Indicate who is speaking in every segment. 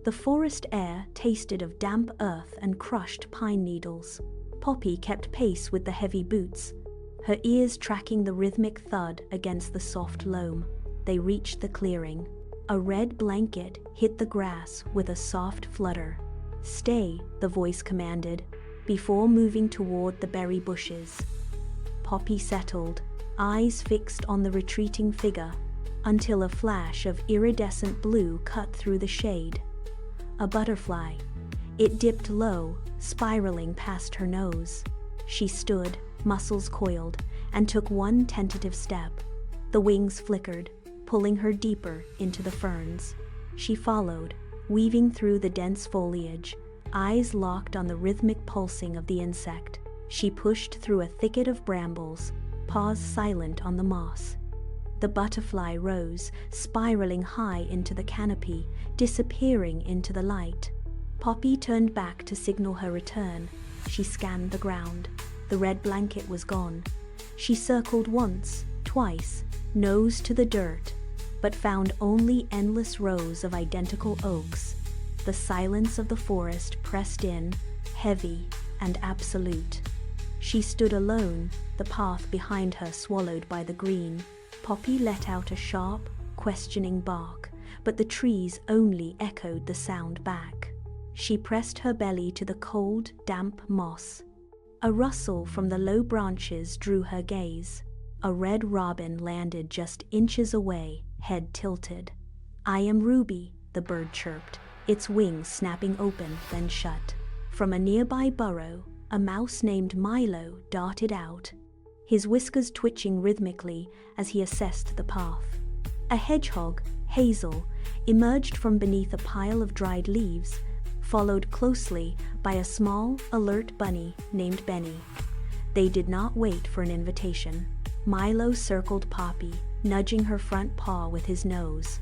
Speaker 1: The forest air tasted of damp earth and crushed pine needles. Poppy kept pace with the heavy boots, her ears tracking the rhythmic thud against the soft loam. They reached the clearing. A red blanket hit the grass with a soft flutter. "Stay," the voice commanded, before moving toward the berry bushes. Poppy settled, eyes fixed on the retreating figure, until a flash of iridescent blue cut through the shade. A butterfly. It dipped low, spiraling past her nose. She stood, muscles coiled, and took one tentative step. The wings flickered, pulling her deeper into the ferns. She followed, weaving through the dense foliage, eyes locked on the rhythmic pulsing of the insect. She pushed through a thicket of brambles, paws silent on the moss. The butterfly rose, spiraling high into the canopy, disappearing into the light. Poppy turned back to signal her return. She scanned the ground. The red blanket was gone. She circled once, twice, nose to the dirt, but found only endless rows of identical oaks. The silence of the forest pressed in, heavy and absolute. She stood alone, the path behind her swallowed by the green. Poppy let out a sharp, questioning bark, but the trees only echoed the sound back. She pressed her belly to the cold, damp moss. A rustle from the low branches drew her gaze. A red robin landed just inches away, head tilted. "I am Ruby," the bird chirped, its wings snapping open, then shut. From a nearby burrow, a mouse named Milo darted out, his whiskers twitching rhythmically as he assessed the path. A hedgehog, Hazel, emerged from beneath a pile of dried leaves, followed closely by a small, alert bunny named Benny. They did not wait for an invitation. Milo circled Poppy, nudging her front paw with his nose.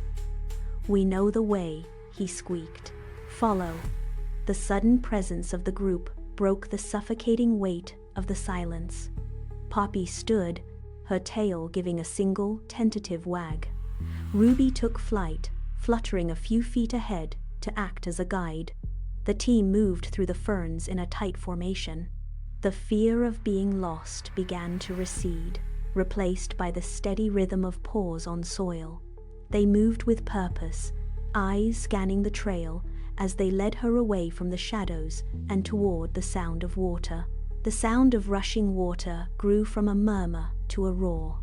Speaker 1: "We know the way," he squeaked. "Follow." The sudden presence of the group broke the suffocating weight of the silence. Poppy stood, her tail giving a single, tentative wag. Ruby took flight, fluttering a few feet ahead to act as a guide. The team moved through the ferns in a tight formation. The fear of being lost began to recede, replaced by the steady rhythm of paws on soil. They moved with purpose, eyes scanning the trail as they led her away from the shadows and toward the sound of water. The sound of rushing water grew from a murmur to a roar.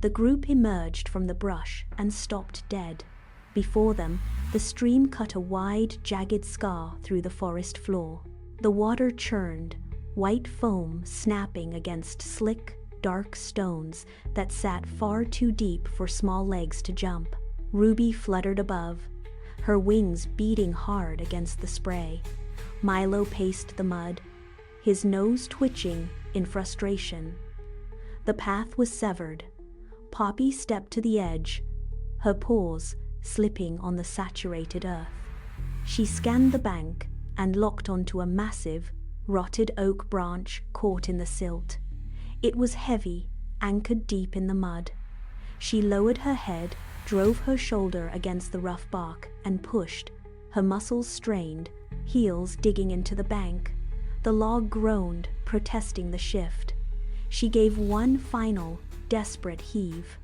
Speaker 1: The group emerged from the brush and stopped dead. Before them, the stream cut a wide, jagged scar through the forest floor. The water churned, white foam snapping against slick, dark stones that sat far too deep for small legs to jump. Ruby fluttered above, her wings beating hard against the spray. Milo paced the mud, his nose twitching in frustration. The path was severed. Poppy stepped to the edge, her paws slipping on the saturated earth. She scanned the bank and locked onto a massive, rotted oak branch caught in the silt. It was heavy, anchored deep in the mud. She lowered her head, drove her shoulder against the rough bark, and pushed, her muscles strained, heels digging into the bank. The log groaned, protesting the shift. She gave one final, desperate heave.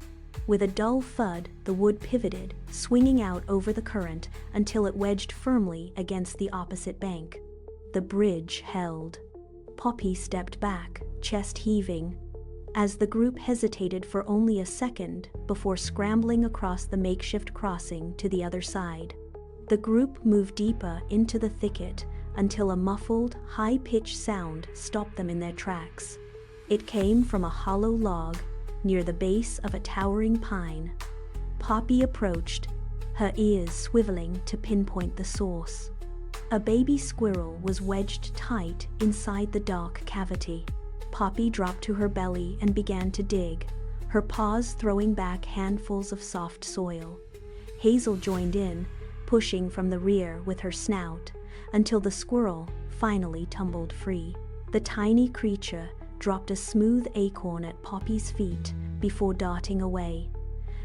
Speaker 1: With a dull thud, the wood pivoted, swinging out over the current until it wedged firmly against the opposite bank. The bridge held. Poppy stepped back, chest heaving, as the group hesitated for only a second before scrambling across the makeshift crossing to the other side. The group moved deeper into the thicket until a muffled, high-pitched sound stopped them in their tracks. It came from a hollow log near the base of a towering pine. Poppy approached, her ears swiveling to pinpoint the source. A baby squirrel was wedged tight inside the dark cavity. Poppy dropped to her belly and began to dig, her paws throwing back handfuls of soft soil. Hazel joined in, pushing from the rear with her snout, until the squirrel finally tumbled free. The tiny creature dropped a smooth acorn at Poppy's feet before darting away.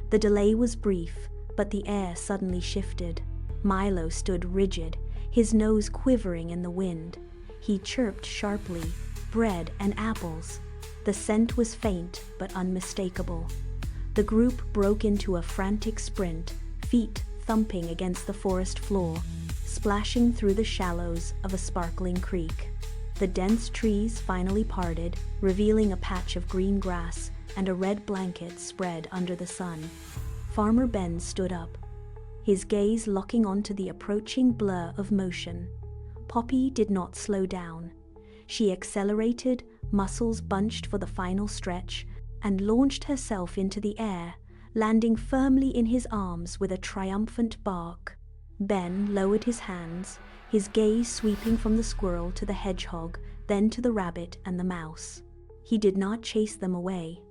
Speaker 1: The delay was brief, but the air suddenly shifted. Milo stood rigid, his nose quivering in the wind. He chirped sharply, "Bread and apples." The scent was faint but unmistakable. The group broke into a frantic sprint, feet thumping against the forest floor, splashing through the shallows of a sparkling creek. The dense trees finally parted, revealing a patch of green grass and a red blanket spread under the sun. Farmer Ben stood up, his gaze locking onto the approaching blur of motion. Poppy did not slow down. She accelerated, muscles bunched for the final stretch, and launched herself into the air, landing firmly in his arms with a triumphant bark. Ben lowered his hands, his gaze sweeping from the squirrel to the hedgehog, then to the rabbit and the mouse. He did not chase them away.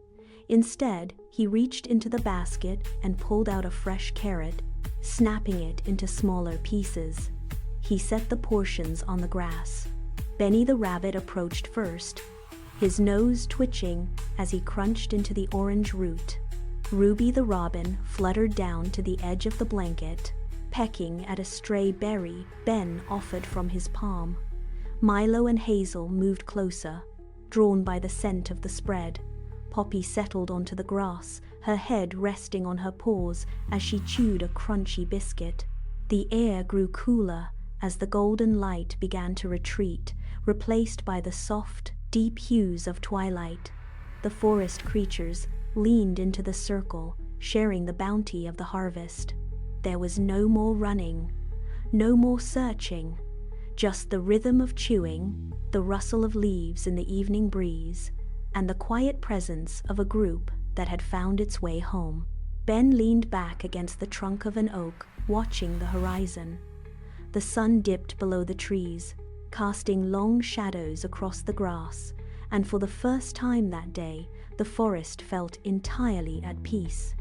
Speaker 1: Instead, he reached into the basket and pulled out a fresh carrot, snapping it into smaller pieces. He set the portions on the grass. Benny the rabbit approached first, his nose twitching as he crunched into the orange root. Ruby the robin fluttered down to the edge of the blanket, pecking at a stray berry Ben offered from his palm. Milo and Hazel moved closer, drawn by the scent of the spread. Poppy settled onto the grass, her head resting on her paws as she chewed a crunchy biscuit. The air grew cooler as the golden light began to retreat, replaced by the soft, deep hues of twilight. The forest creatures leaned into the circle, sharing the bounty of the harvest. There was no more running, no more searching, just the rhythm of chewing, the rustle of leaves in the evening breeze, and the quiet presence of a group that had found its way home. Ben leaned back against the trunk of an oak, watching the horizon. The sun dipped below the trees, casting long shadows across the grass, and for the first time that day, the forest felt entirely at peace.